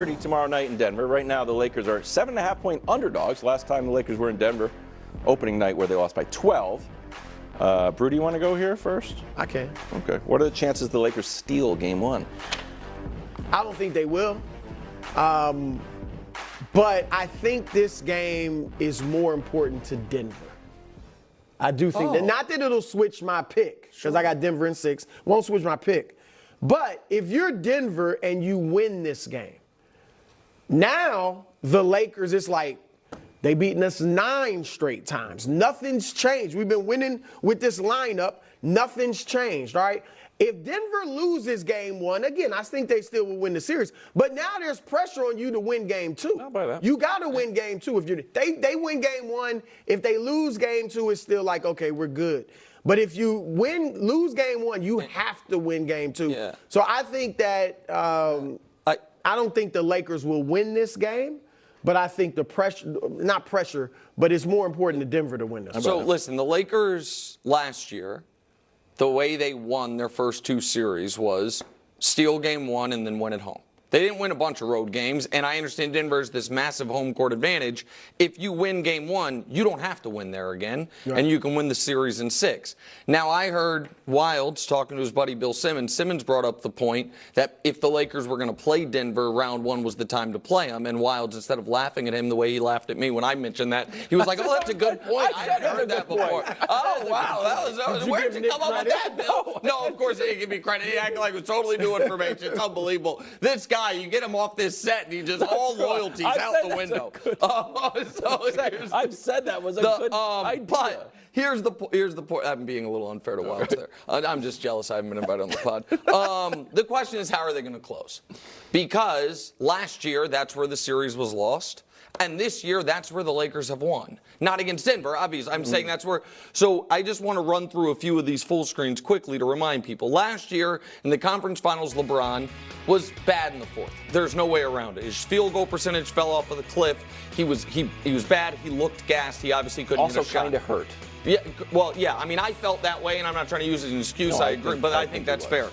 Tomorrow night in Denver. Right now, the Lakers are 7.5-point underdogs. Last time the Lakers were in Denver, opening night where they lost by 12. Brew, do you want to go here first? I can. Okay. What are the chances the Lakers steal Game 1? I don't think they will. But I think this game is more important to Denver. I do think that. Not that it'll switch my pick, because I got Denver in 6. Won't switch my pick. But if you're Denver and you win this game, now the Lakers, it's like they beaten us 9 straight times. Nothing's changed. We've been winning with this lineup. Nothing's changed, all right? If Denver loses Game 1, again, I think they still will win the series. But now there's pressure on you to win Game 2. Not by that. You got to win Game 2. If they win Game 1, if they lose Game 2, it's still like, okay, we're good. But if you lose Game 1, you have to win Game 2. Yeah. So I think that I don't think the Lakers will win this game, but I think the pressure, not pressure, but it's more important to Denver to win this. So listen, the Lakers last year, the way they won their first 2 series was steal Game 1 and then win at home. They didn't win a bunch of road games, and I understand Denver's this massive home court advantage. If you win Game 1, you don't have to win there again, and you can win the series in 6. Now, I heard Wilds talking to his buddy Bill Simmons. Simmons brought up the point that if the Lakers were going to play Denver, round 1 was the time to play them, and Wilds, instead of laughing at him the way he laughed at me when I mentioned that, he was like, oh, that's a good point. I hadn't heard that before. Oh, wow, that was where'd you come up with that, Bill? No, of course, he gave me credit. He acted like it was totally new information. It's unbelievable. This guy, you get him off this set, and he just all loyalties out the window. I've said that was a good idea. But here's the point. I'm being a little unfair to Wilds there. I'm just jealous I haven't been invited on the pod. The question is, how are they going to close? Because last year, that's where the series was lost. And this year, that's where the Lakers have won. Not against Denver, obviously. I'm saying that's where. So I just want to run through a few of these full screens quickly to remind people. Last year, in the conference finals, LeBron was bad in the 4th. There's no way around it. His field goal percentage fell off of the cliff. He was bad. He looked gassed. He obviously couldn't hit a shot. Also kind of hurt. Yeah, well, yeah. I mean, I felt that way, and I'm not trying to use it as an excuse. No, I agree, but I think that's fair.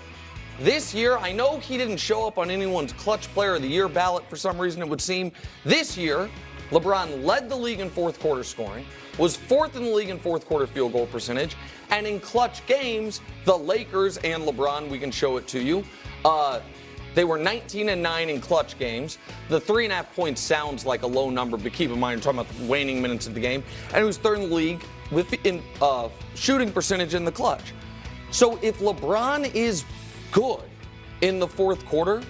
This year, I know he didn't show up on anyone's clutch player of the year ballot for some reason, it would seem. This year, LeBron led the league in 4th quarter scoring, was 4th in the league in 4th quarter field goal percentage, and in clutch games, the Lakers and LeBron, we can show it to you, they were 19-9 in clutch games. The 3.5 points sounds like a low number, but keep in mind, you're talking about the waning minutes of the game. And he was 3rd in the league in shooting percentage in the clutch. So if LeBron is good in the 4th quarter,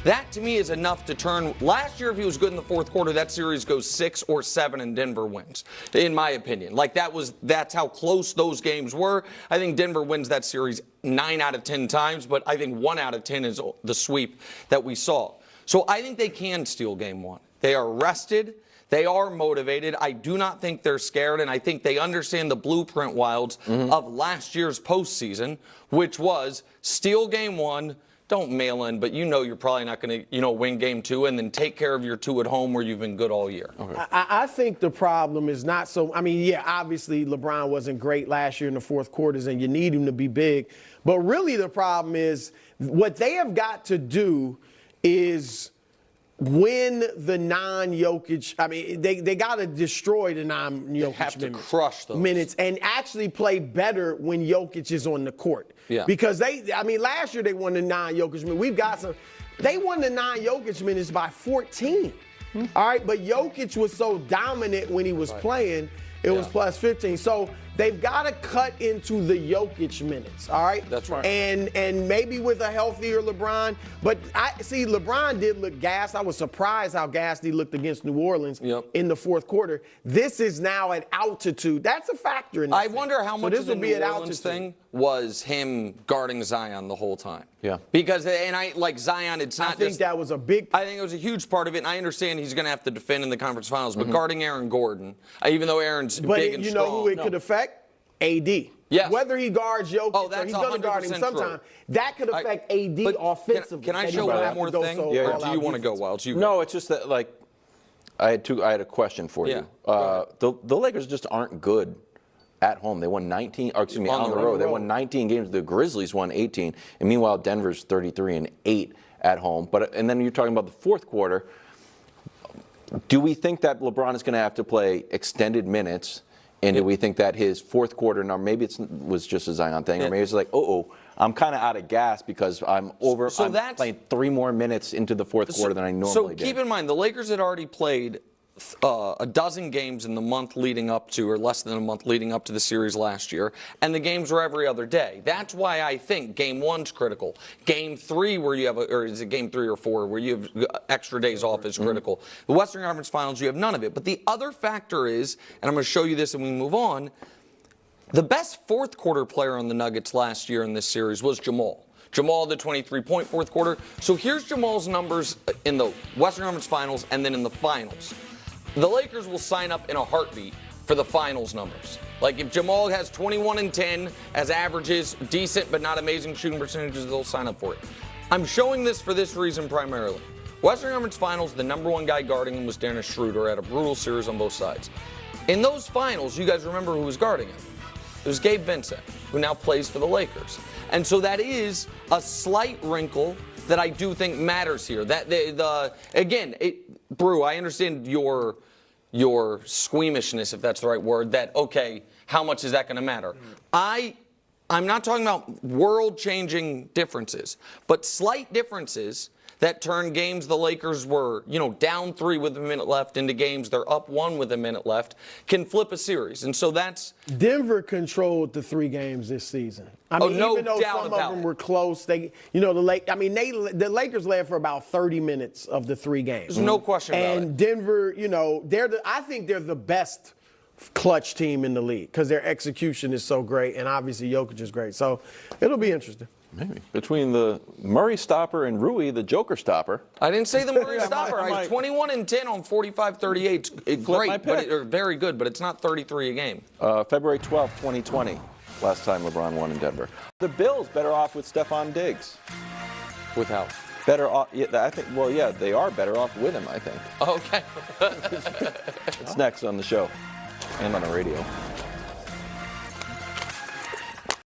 that to me is enough to turn. Last year, if he was good in the 4th quarter, that series goes 6 or 7 and Denver wins, in my opinion. Like that's how close those games were. I think Denver wins that series 9 out of 10 times, but I think 1 out of 10 is the sweep that we saw. So I think they can steal Game 1. They are rested. They are motivated. I do not think they're scared, and I think they understand the blueprint, Wilds, of last year's postseason, which was steal Game 1, don't mail in, but you're probably not going to, win Game 2, and then take care of your 2 at home where you've been good all year. Okay. I think the problem is not so. I mean, yeah, obviously LeBron wasn't great last year in the 4th quarters, and you need him to be big. But really the problem is what they have got to do is win the non-Jokic. I mean, they got to destroy the non-Jokic have to crush those minutes and actually play better when Jokic is on the court. Yeah. Because last year they won the non-Jokic minutes. They won the non-Jokic minutes by 14. All right, but Jokic was so dominant when he was playing, it was plus 15. So they've got to cut into the Jokic minutes, all right? That's right. And maybe with a healthier LeBron. But LeBron did look gassed. I was surprised how gassed he looked against New Orleans in the 4th quarter. This is now at altitude. That's a factor in this. I wonder how much of the New Orleans thing was him guarding Zion the whole time. Yeah. Because, Zion, it's not I think that was a big. I think it was a huge part of it, and I understand he's going to have to defend in the conference finals, but guarding Aaron Gordon, even though Aaron's big and strong. But you know who it could affect? AD. Yes. Whether he guards Jokic or he's going to guard him sometime, that could affect AD offensively. Can I show one more thing, or do you want to go, Wilds? No, it's just that, I had a question for you. The Lakers just aren't good at home. They won 19, or excuse me, on the road. They won 19 games. The Grizzlies won 18. And meanwhile, Denver's 33-8 at home. And then you're talking about the fourth quarter. Do we think that LeBron is going to have to play extended minutes? And do we think that his fourth quarter number, maybe it was just a Zion thing, or maybe it's like, I'm kind of out of gas because I'm playing 3 more minutes into the fourth quarter than I normally do. So keep in mind, the Lakers had already played a dozen games in the month leading up to, or less than a month leading up to the series last year, and the games were every other day. That's why I think Game 1's critical. Game 3, where you have, or is it Game 3 or 4, where you have extra days off is critical. The Western Conference Finals, you have none of it. But the other factor is, and I'm going to show you this and we move on, the best fourth quarter player on the Nuggets last year in this series was Jamal. Jamal, the 23-point fourth quarter. So here's Jamal's numbers in the Western Conference Finals and then in the finals. The Lakers will sign up in a heartbeat for the finals numbers. Like if Jamal has 21 and 10 as averages, decent but not amazing shooting percentages, they'll sign up for it. I'm showing this for this reason primarily. Western Conference Finals, the number 1 guy guarding him was Dennis Schroeder at a brutal series on both sides. In those finals, you guys remember who was guarding him? It was Gabe Vincent, who now plays for the Lakers. And so that is a slight wrinkle that I do think matters here. That Brew, I understand your squeamishness, if that's the right word, that, okay, how much is that going to matter? I'm not talking about world-changing differences, but slight differences that turn games the Lakers were, down 3 with a minute left into games they're up 1 with a minute left can flip a series. And so that's... Denver controlled the 3 games this season. I mean, no even though doubt some about of them it. were close, the Lakers led for about 30 minutes of the 3 games. There's no question about it. And Denver, I think they're the best clutch team in the league because their execution is so great, and obviously Jokic is great. So it'll be interesting. Maybe. Between the Murray stopper and Rui, the Joker stopper. I didn't say the Murray stopper. I was 21 and 10 on 45-38. It's great, very good, but it's not 33 a game. February 12th, 2020, last time LeBron won in Denver. The Bills better off with Stephon Diggs. With how? Better off, I think, they are better off with him, I think. Okay. It's next on the show and on the radio.